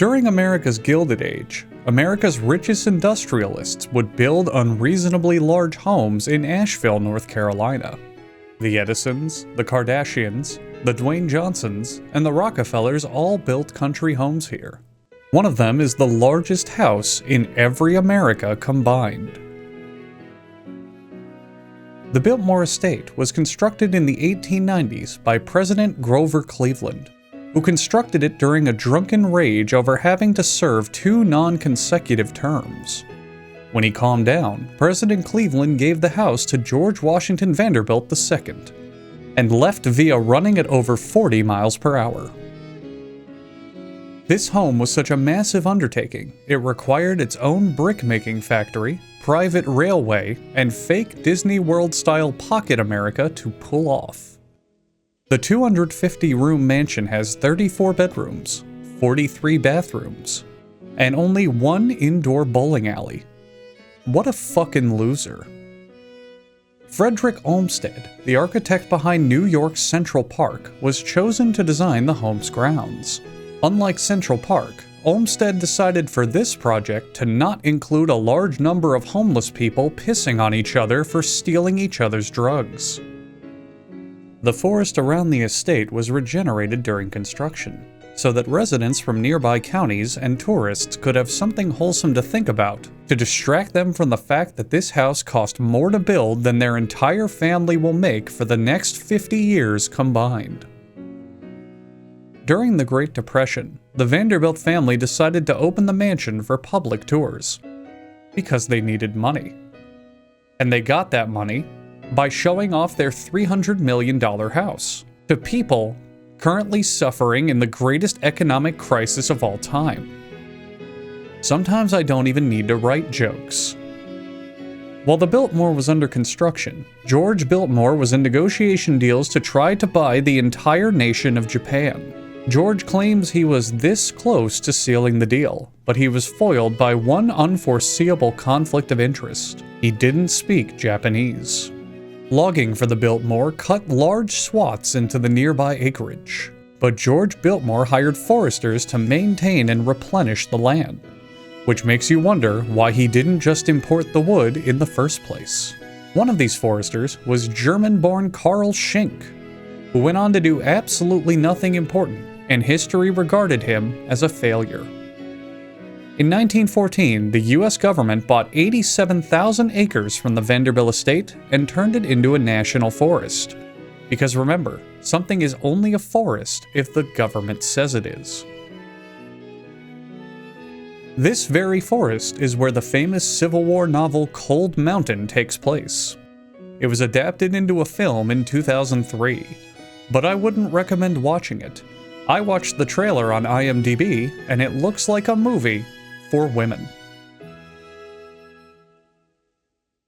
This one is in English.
During America's Gilded Age, America's richest industrialists would build unreasonably large homes in Asheville, North Carolina. The Edisons, the Kardashians, the Dwayne Johnsons, and the Rockefellers all built country homes here. One of them is the largest house in every America combined. The Biltmore Estate was constructed in the 1890s by President Grover Cleveland, who constructed it during a drunken rage over having to serve 2 non-consecutive terms. When he calmed down, President Cleveland gave the house to George Washington Vanderbilt II, and left via running at over 40 miles per hour. This home was such a massive undertaking, it required its own brick-making factory, private railway, and fake Disney World-style pocket America to pull off. The 250-room mansion has 34 bedrooms, 43 bathrooms, and only 1 indoor bowling alley. What a fucking loser. Frederick Olmsted, the architect behind New York's Central Park, was chosen to design the home's grounds. Unlike Central Park, Olmsted decided for this project to not include a large number of homeless people pissing on each other for stealing each other's drugs. The forest around the estate was regenerated during construction, so that residents from nearby counties and tourists could have something wholesome to think about, to distract them from the fact that this house cost more to build than their entire family will make for the next 50 years combined. During the Great Depression, the Vanderbilt family decided to open the mansion for public tours, because they needed money. And they got that money by showing off their $300 million house to people currently suffering in the greatest economic crisis of all time. Sometimes I don't even need to write jokes. While the Biltmore was under construction, George Biltmore was in negotiation deals to try to buy the entire nation of Japan. George claims he was this close to sealing the deal, but he was foiled by one unforeseeable conflict of interest. He didn't speak Japanese. Logging for the Biltmore cut large swaths into the nearby acreage, but George Biltmore hired foresters to maintain and replenish the land, which makes you wonder why he didn't just import the wood in the first place. One of these foresters was German-born Carl Schenck, who went on to do absolutely nothing important, and history regarded him as a failure. In 1914, the US government bought 87,000 acres from the Vanderbilt estate and turned it into a national forest. Because remember, something is only a forest if the government says it is. This very forest is where the famous Civil War novel Cold Mountain takes place. It was adapted into a film in 2003, but I wouldn't recommend watching it. I watched the trailer on IMDb, and it looks like a movie for women.